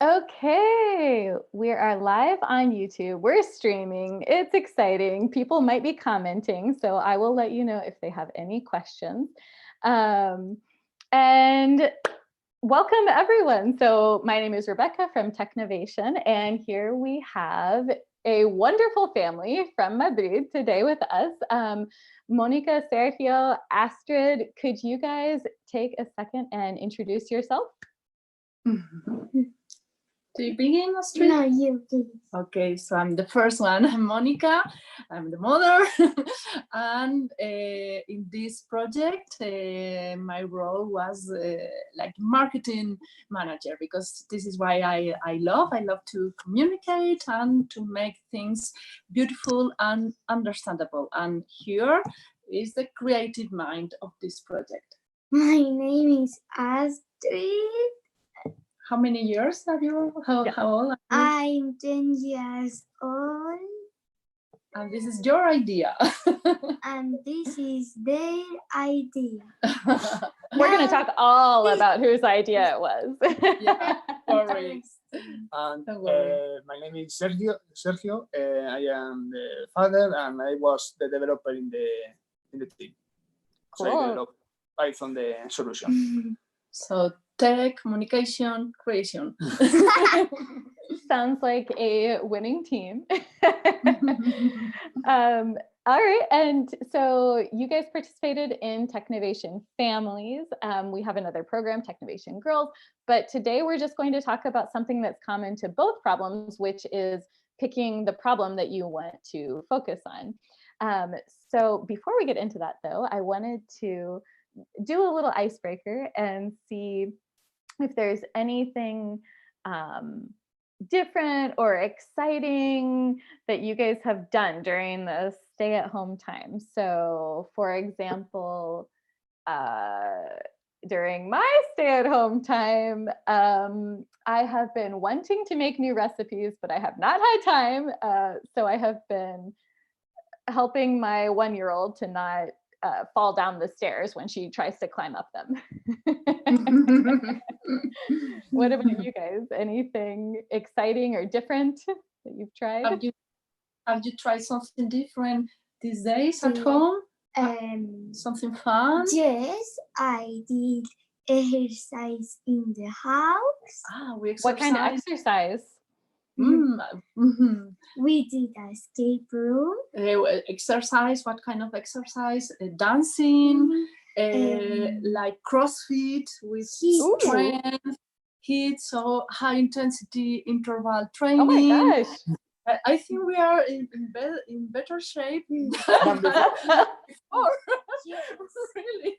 Okay, we are live on YouTube. We're streaming. It's exciting. People might be commenting, so I will let you know if they have any questions. And welcome everyone. So my name is Rebecca from Technovation, and here we have a wonderful family from Madrid today with us. Mónica, Sergio, Astrid, could you guys take a second and introduce yourself? Do you begin, Astrid? No, you please. Okay, so I'm the first one. I'm Mónica. I'm the mother. And in this project, my role was like marketing manager, because this is why I love to communicate and to make things beautiful and understandable. And here is the creative mind of this project. My name is Astrid. How many years have you? How old are you? I'm 10 years old. And this is your idea. And this is their idea. We're going to talk all about whose idea it was. Yeah, sorry. And my name is Sergio. I am the father, and I was the developer in the team. Cool. So I developed Python the solution. So tech, communication, creation. Sounds like a winning team. All right, and so you guys participated in Technovation Families. We have another program, Technovation Girls, but today we're just going to talk about something that's common to both problems, which is picking the problem that you want to focus on. So before we get into that though, I wanted to do a little icebreaker and see if there's anything different or exciting that you guys have done during the stay-at-home time. So for example, during my stay-at-home time, I have been wanting to make new recipes, but I have not had time. So I have been helping my 1-year-old to not fall down the stairs when she tries to climb up them. What about you guys? Anything exciting or different that you've tried? Have you tried something different these days at home? Something fun? Yes, I did exercise in the house. We exercise. What kind of exercise? We did a escape room. Exercise, what kind of exercise? Dancing, like CrossFit with strength, HIIT, so high intensity interval training. Oh my gosh. I think we are in better shape than before. Yes. Really.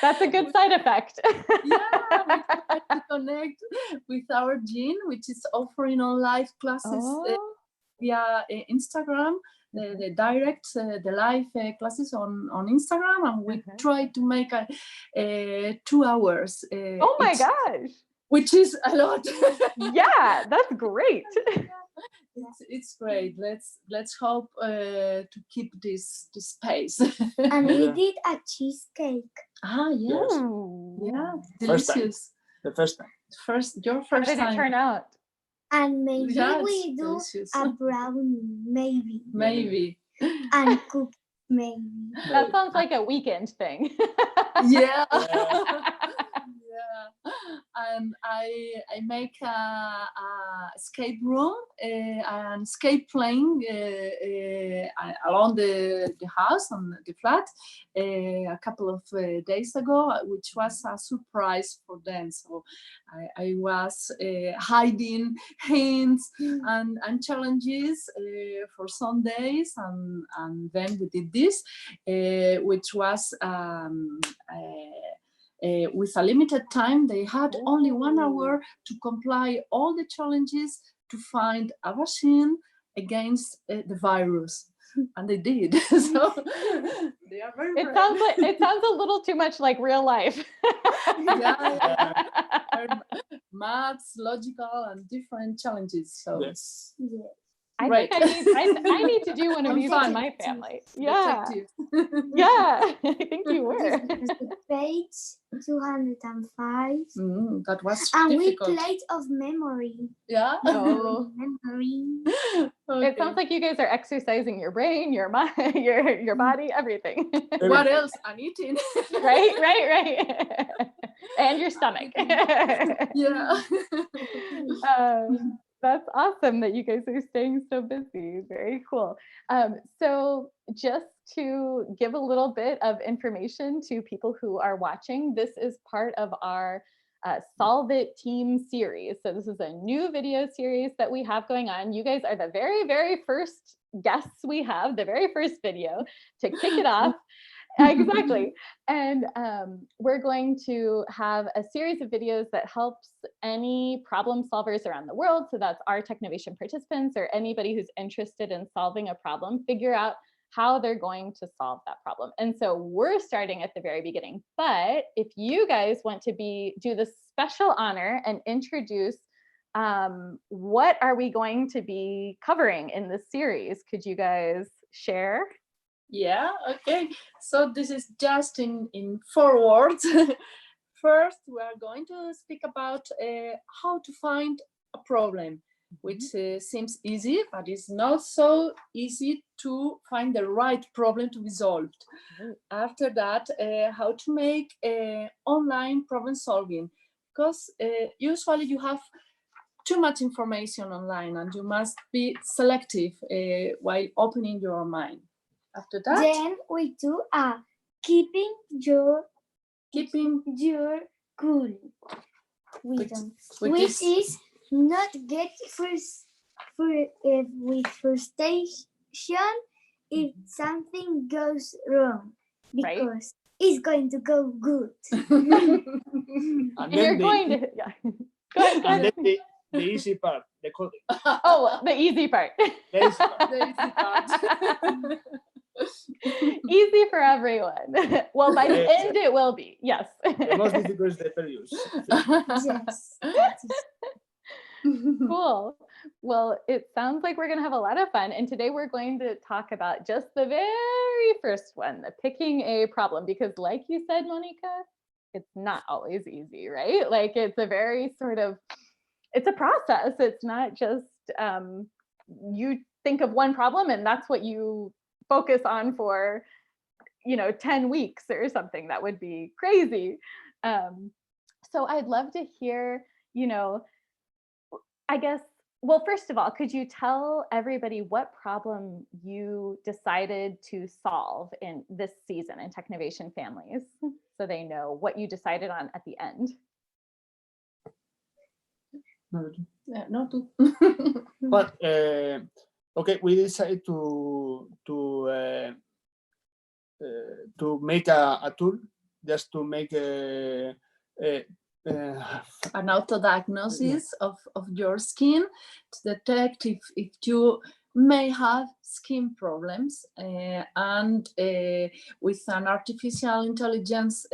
That's a good side effect. Yeah, we try to connect with our gene, which is offering on live classes via Instagram, the direct, the live classes on Instagram, and we try to make 2 hours. Oh my gosh. Which is a lot. Yeah, that's great. It's great. Let's hope to keep this pace. And we did a cheesecake. Yes. Ooh. Yeah, delicious. The first time. Your How first did time. it turn out? And maybe Yeah, we do delicious. a brownie, maybe. Maybe. And cook, maybe. That sounds like a weekend thing. Yeah. Yeah. And I make a escape room and escape plane along the house and the flat a couple of days ago, which was a surprise for them. So I was hiding hints and challenges for some days, and then we did this, which was with a limited time. They had only 1 hour to comply all the challenges to find a vaccine against the virus, and they did. So they are very brave. It sounds a little too much like real life. Yeah. Maths, logical, and different challenges. So Yes. Yes. I Right. think I need to do one of I'm these on fine. my family. Yeah, Detective. yeah, I think you were. This was page 205. That was And we difficult. played of memory. Yeah. Oh. Memory. It sounds like you guys are exercising your brain, your mind, your body, everything. What else? I'm eating. Right. And your stomach. Yeah. That's awesome that you guys are staying so busy. Very cool. So just to give a little bit of information to people who are watching, this is part of our Solve It Team series. So this is a new video series that we have going on. You guys are the very, very first guests we have, the very first video to kick it off. Exactly. And we're going to have a series of videos that helps any problem solvers around the world. So that's our Technovation participants or anybody who's interested in solving a problem, figure out how they're going to solve that problem. And so we're starting at the very beginning. But if you guys want to do the special honor and introduce what are we going to be covering in this series, could you guys share? Yeah, okay. So this is just in 4 words. First, we are going to speak about how to find a problem, which seems easy, but it's not so easy to find the right problem to be solved. After that, how to make online problem solving, because usually you have too much information online and you must be selective while opening your mind. After that, Then we do a keeping your cool. Which is not get with frustration if something goes wrong, because it's going to go good. And You're then going to, yeah. Go ahead. and then the easy part, the coding. Oh, the easy part. The easy part. the easy part. Easy for everyone. Well, by the end it will be. Yes. The most difficult is the period. Yes. that is- Cool. Well, it sounds like we're going to have a lot of fun. And today we're going to talk about just the very first one, the picking a problem, because like you said, Monica, it's not always easy, right? Like it's a very it's a process. It's not just you think of one problem and that's what you focus on for 10 weeks or something. That would be crazy. So I'd love to hear, I guess, well, first of all, could you tell everybody what problem you decided to solve in this season in Technovation Families, so they know what you decided on at the end? No, too. But okay, we decided to make a tool just to make an auto-diagnosis of your skin to detect if you may have skin problems, and with an artificial intelligence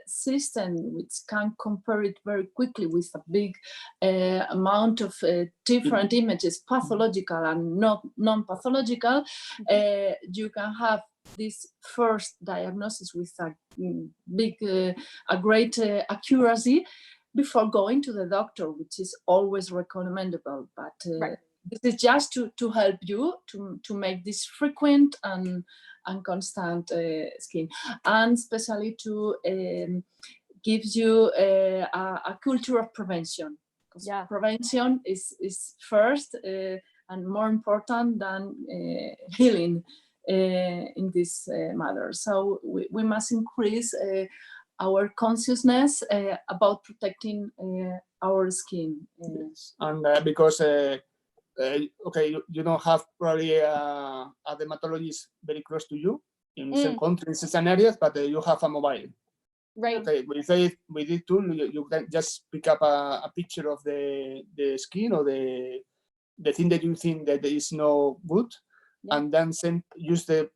system which can compare it very quickly with a big amount of different images, pathological and not non-pathological, you can have this first diagnosis with a big, a great accuracy before going to the doctor, which is always recommendable. But this is just to help you to make this frequent and constant skin, and especially to give you a culture of prevention. Because prevention is first and more important than healing in this matter. So we must increase our consciousness about protecting our skin. Yes. And because okay, you don't have probably a dermatologist very close to you in some countries, some areas, but you have a mobile. Right. Okay, with this tool, you can just pick up a picture of the skin or the thing that you think that is no good, and then use the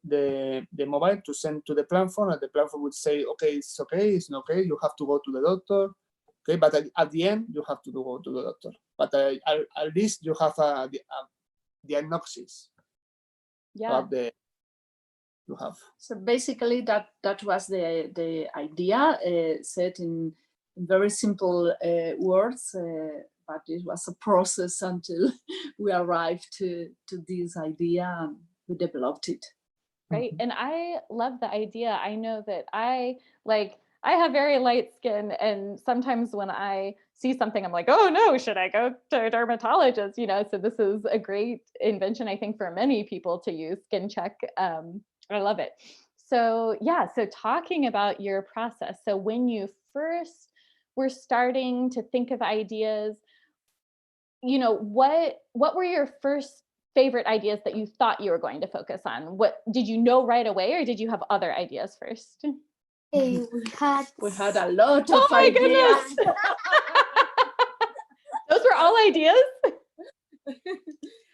mobile to send to the platform, and the platform would say, okay, it's not okay, you have to go to the doctor. Okay, but at the end, you have to go to the doctor. But at least you have diagnosis Yeah. of the you have. So basically, that was the idea, said in very simple words, but it was a process until we arrived to this idea and we developed it. Right. And I love the idea. I know that I have very light skin, and sometimes when I see something, I'm like, oh no, should I go to a dermatologist? You know, so this is a great invention, I think, for many people to use, Skin Check. I love it. So yeah, so talking about your process. So when you first were starting to think of ideas, you know, what were your first favorite ideas that you thought you were going to focus on? What did you know right away, or did you have other ideas first? We had a lot of my ideas. Goodness. Those were all ideas?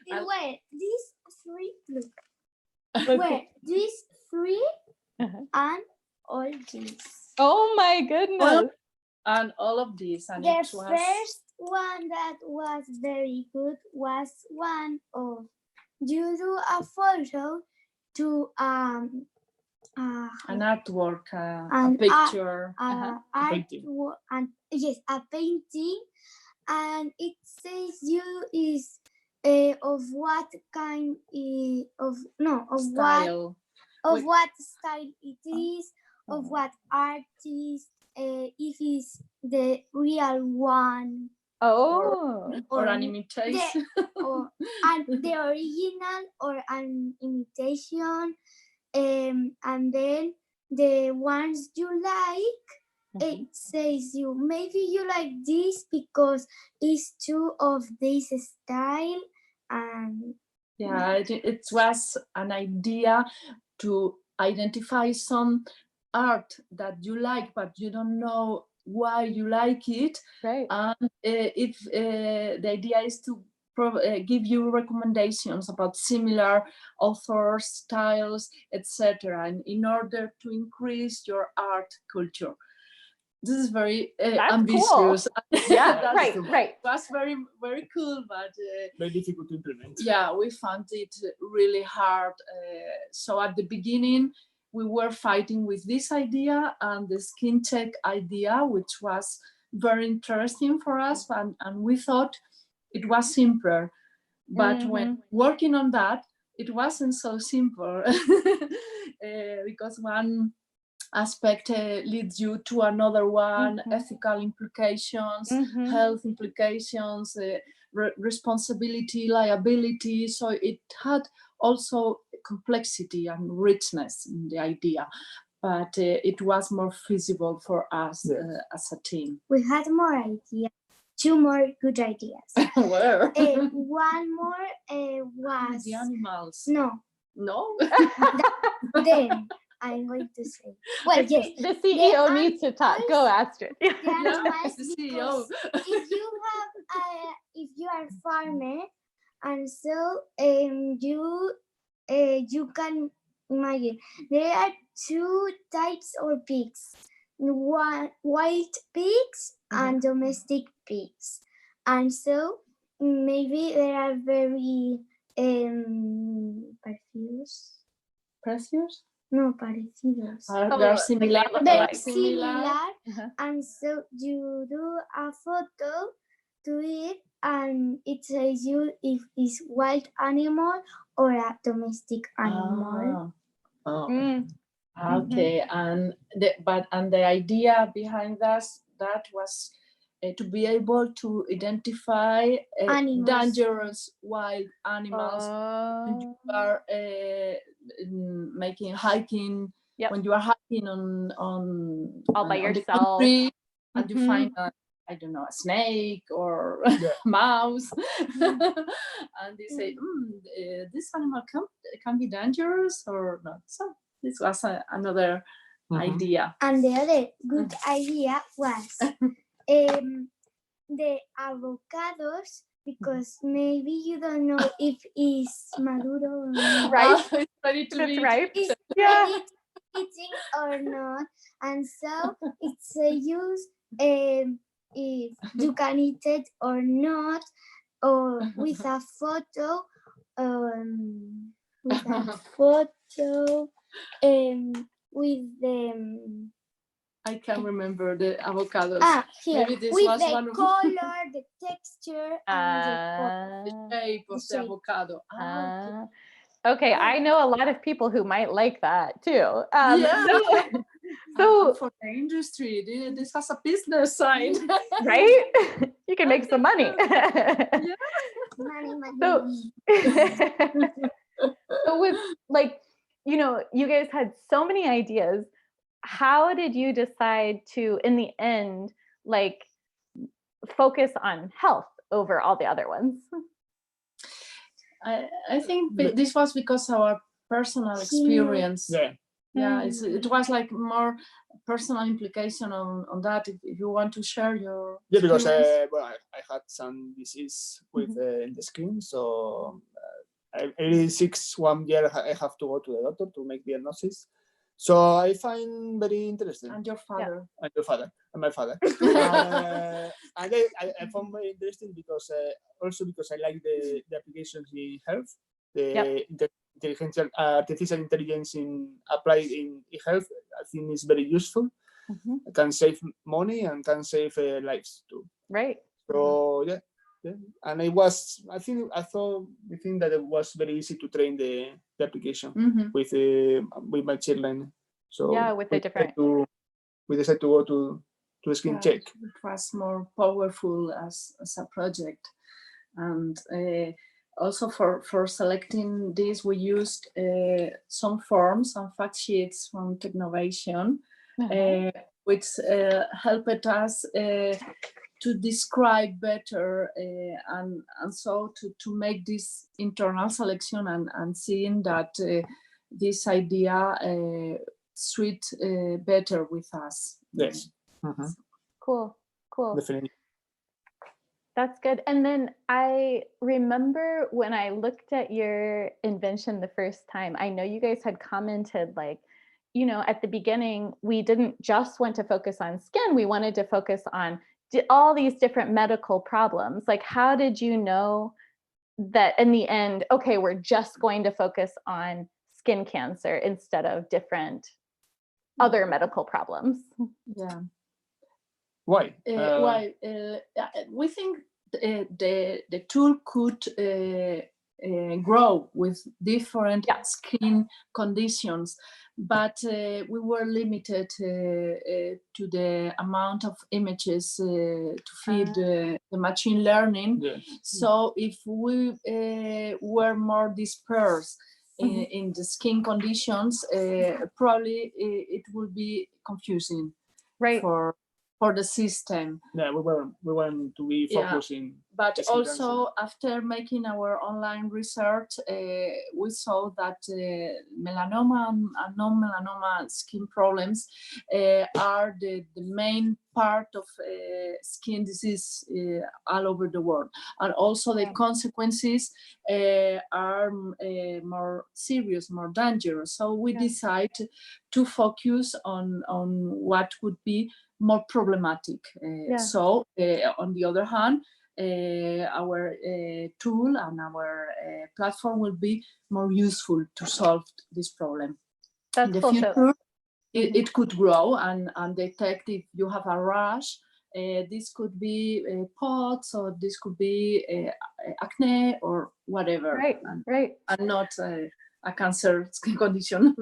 Wait, these three, look. Okay. Wait, these three Uh-huh. and all these. Oh my goodness. And all of these. And The first one that was very good was one of you do a photo to an artwork, a an picture. artwork, and yes, a painting, and it says you is of what kind of Style. what style it is, of what artist, if it's the real one. Oh. Or an imitation. And the original or an imitation, and then the ones you like, it says you maybe you like this because it's two of this style, and yeah, it was an idea to identify some art that you like, but you don't know why you like it. Right. And if the idea is to give you recommendations about similar authors, styles, etc., and in order to increase your art culture. This is very ambitious. Cool. Yeah, right. It was very, very cool, but very difficult to implement. Yeah, we found it really hard. So at the beginning, we were fighting with this idea and the Skin Check idea, which was very interesting for us, and we thought it was simpler. But when working on that, it wasn't so simple because one aspect leads you to another one, ethical implications, health implications, responsibility, liability. So it had also complexity and richness in the idea, but it was more feasible for us as a team. We had more ideas, two more good ideas. Where? One more was the animals. No. Then I'm going to say. Well, yes. The CEO needs to talk. Go, Astrid. The animals, the CEO. If you are a farmer, and so you can imagine there are two types of pigs: wild pigs and domestic pigs, and so maybe they are very precious. No, parecidos. They're similar. They're similar. And so you do a photo to it, and it says you if it's wild animal or a domestic animal. Okay, and the idea behind that was to be able to identify dangerous wild animals when you are hiking. Yep. When you are hiking on all by yourself, the country, and you find I don't know, a snake or mouse, and they say, this animal can be dangerous or not. So this was another idea. And the other good idea was the avocados, because maybe you don't know if it's maduro or not. Right, it's ready to eat. Right. It's ready to eating or not, and so it's a use if you can eat it or not, or with a photo, with a photo, with the I can remember the avocados. here Maybe this with was the one of color, the texture, and the color. the shape of the shape. avocado. Okay, I know a lot of people who might like that too. Yeah. So For the industry, this has a business side. right? You can make some money. Money, money, So, money. so with like, you know, you guys had so many ideas. How did you decide to, in the end, like focus on health over all the other ones? I think this was because our personal experience. Yeah, it was like more personal implication on that. If you want to share your because experience. I had some disease with the skin, so every 1 year I have to go to the doctor to make diagnosis. So I find very interesting. And your father. And your father, and my father. And I found very interesting because also because I like the applications in health, the artificial intelligence applied in health. I think is very useful. It can save money and can save lives too. Right. So yeah. And I think that it was very easy to train the application with my children. So yeah, with the different. We decided to go to a skin check. It was more powerful as a project, and also for selecting this, we used some forms and fact sheets from Technovation, which helped us to describe better and so to make this internal selection and seeing that this idea suit better with us. Yes. Cool. Definitely. That's good. And then I remember when I looked at your invention the first time, I know you guys had commented like, you know, at the beginning, we didn't just want to focus on skin, we wanted to focus on all these different medical problems. Like, how did you know that in the end, okay, we're just going to focus on skin cancer instead of different other medical problems? Yeah. Why? Why? We think the tool could grow with different skin conditions, but we were limited to the amount of images to feed the machine learning. Yes. So if we were more dispersed in the skin conditions, probably it would be confusing for the system. Yeah, we want to be focusing. But also after making our online research, we saw that melanoma and non-melanoma skin problems are the main part of skin disease all over the world. And also the consequences are more serious, more dangerous. So we decided to focus on what would be more problematic. So on the other hand, our tool and our platform will be more useful to solve this problem. That's in the future, it could grow and detect if you have a rash. This could be POTS, or this could be acne or whatever. And not a cancer skin condition.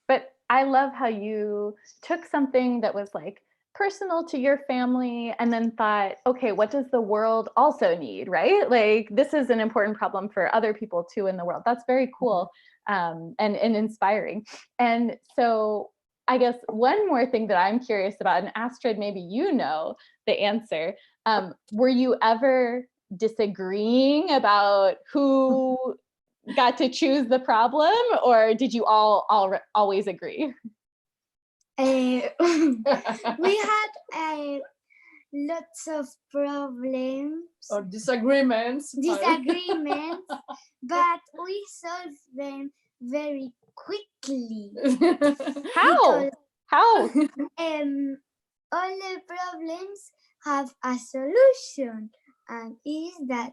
But I love how you took something that was like personal to your family and then thought, okay, what does the world also need, right? Like, this is an important problem for other people too in the world. That's very cool and inspiring. And so I guess one more thing that I'm curious about, and Astrid, maybe you know the answer, were you ever disagreeing about who got to choose the problem, or did you all always agree? We had lots of problems or disagreements, but we solved them very quickly. How? All the problems have a solution, and is that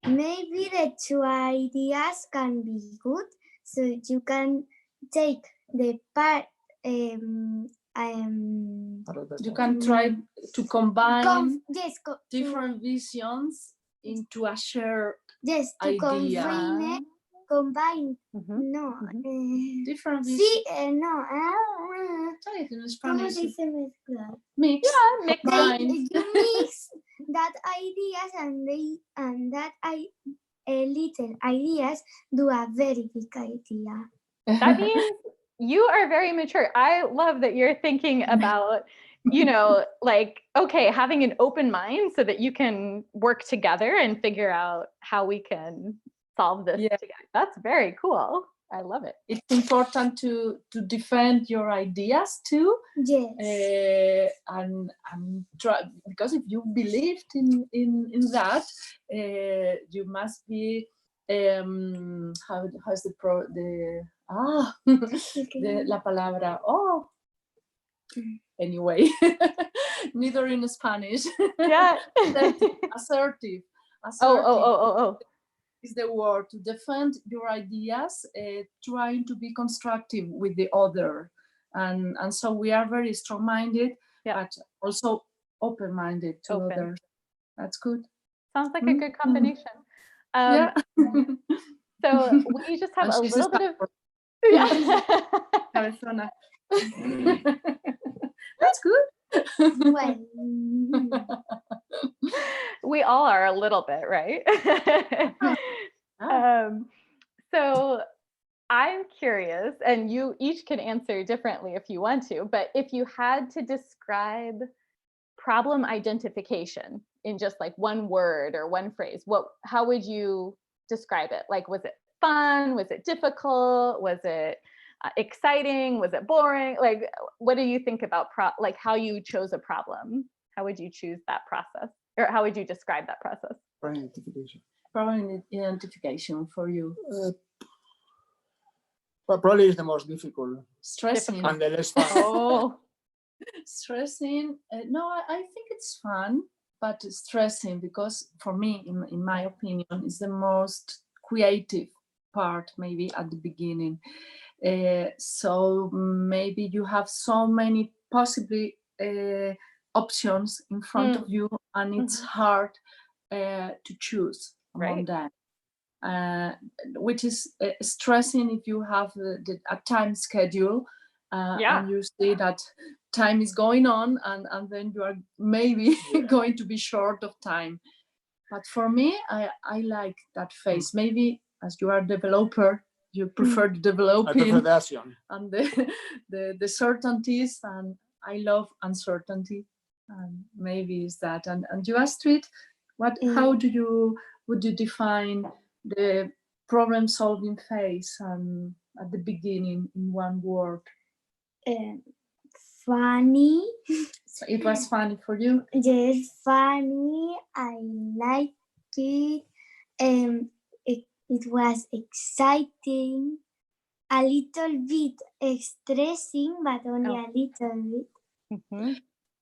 maybe the two ideas can be good, so you can take the part. You can try to combine to different visions into a shared to idea. combine. No. Different Sí, visions. no. Say it in ¿Cómo Spanish. se dice mezclar? Mix. Yeah, mix Combine. You mix that ideas and that little ideas do a very big idea. That means you are very mature. I love that you're thinking about, you know, like, okay, having an open mind so that you can work together and figure out how we can solve this together. That's very cool. I love it. It's important to defend your ideas too. Yes. And try, because if you believed in that, you must be how's la palabra anyway, neither in Spanish. Yeah. assertive. Oh. Is the word to defend your ideas, trying to be constructive with the other, and so we are very strong-minded, but also open-minded to others. That's good. Sounds like a good combination. Yeah. So we just have a little bit of. Cabezona. That's good. Well, we all are a little bit, right? So I'm curious, and you each can answer differently if you want to, but if you had to describe problem identification in just like one word or one phrase, how would you describe it? Like, was it fun? Was it difficult? Was it exciting? Was it boring? Like, what do you think about like how you chose a problem? How would you choose that process, or how would you describe that process? Problem identification for you. But probably is the most difficult. Stressing. And the less fun. Oh. Stressing. No, I think it's fun, but stressing, because for me, in my opinion, is the most creative part, maybe at the beginning. So maybe you have so many possibly options in front of you, and it's hard to choose among them. Which is stressing if you have a time schedule, and you see that time is going on, and then you are maybe going to be short of time. But for me, I like that phase. Maybe as you are a developer, you prefer the developing. I prefer the action. And the certainties, and I love uncertainty. And maybe it's that. And you, Astrid, how would you define the problem-solving phase at the beginning in one word? Funny. So it was funny for you? Yes, funny. I like it. It was exciting. A little bit stressing, but only a little bit. Mm-hmm.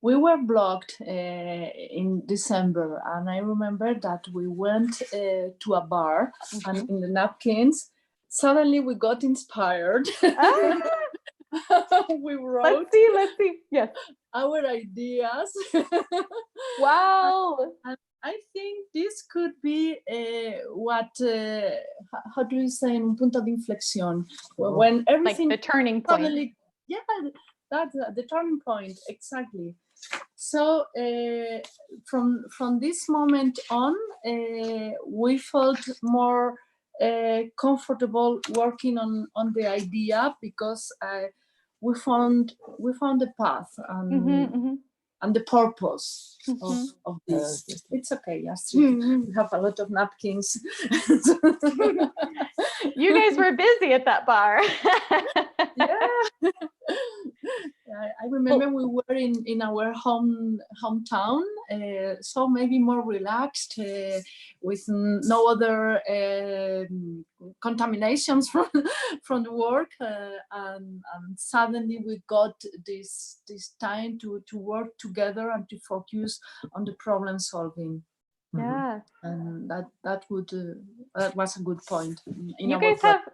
We were blocked in December, and I remember that we went to a bar, and in the napkins, suddenly we got inspired. We wrote. Let's see. Yes. Our ideas. Wow. And I think this could be what, how do you say, un punto de inflexión? When everything. Like the turning point. Suddenly, that's the turning point, exactly. So from this moment on, we felt more comfortable working on the idea, because we found the path and the purpose of this. It's okay, Astrid. We have a lot of napkins. You guys were busy at that bar. Yeah. I remember we were in our hometown, so maybe more relaxed, with no other contaminations from the work, and suddenly we got this time to work together and to focus on the problem solving. Yeah. And that was a good point. In You our guys project.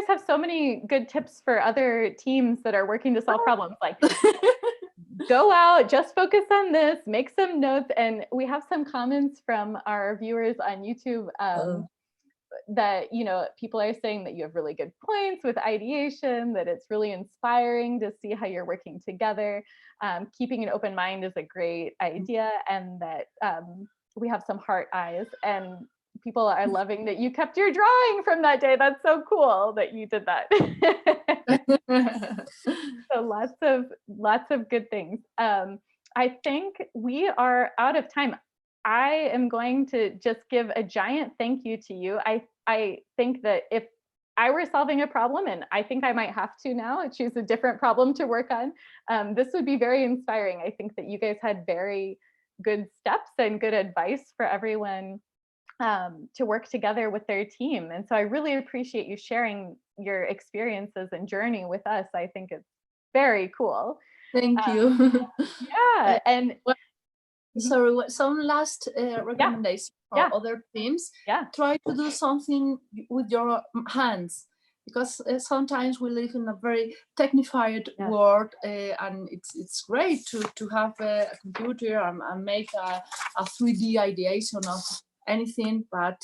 have so many good tips for other teams that are working to solve problems. Like, go out, just focus on this, make some notes. And we have some comments from our viewers on YouTube that, you know, people are saying that you have really good points with ideation, that it's really inspiring to see how you're working together. Keeping an open mind is a great idea, and that we have some heart eyes, and people are loving that you kept your drawing from that day. That's so cool that you did that. So lots of good things. I think we are out of time. I am going to just give a giant thank you to you. I think that if I were solving a problem, and I think I might have to now choose a different problem to work on, this would be very inspiring. I think that you guys had very good steps and good advice for everyone to work together with their team. And so I really appreciate you sharing your experiences and journey with us. I think it's very cool. Thank you. Yeah. And sorry, some last recommendation for other teams. Yeah. Try to do something with your hands, because sometimes we live in a very technified world, and it's great to have a computer and make a 3D ideation of anything, but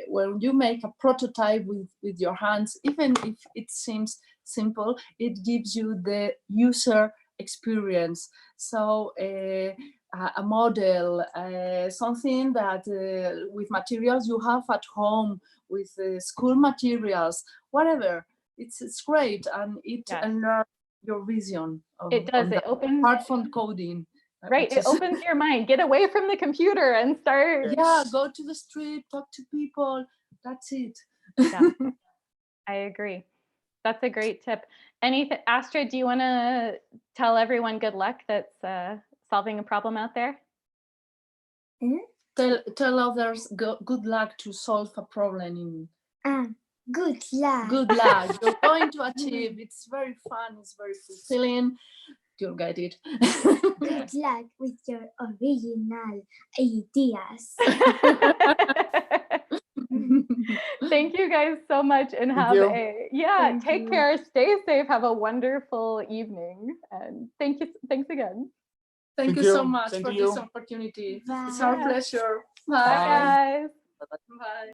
when you make a prototype with your hands, even if it seems simple, it gives you the user experience. So a model, something that with materials you have at home, with school materials, whatever, it's great, and it enlarges your vision of, it does. It opens smartphone coding. Right, it opens your mind. Get away from the computer and start. Yeah, go to the street, talk to people. That's it. Yeah, I agree. That's a great tip. Anything, Astrid, do you want to tell everyone good luck that's solving a problem out there? Tell others good luck to solve a problem. Good luck. Good luck. You're going to achieve. It's very fun. It's very fulfilling. You'll get it. Good luck with your original ideas. Thank you guys so much, and take care, stay safe, have a wonderful evening, and thanks again. Thank you so much for this opportunity. Bye. It's our pleasure. Bye guys. Bye.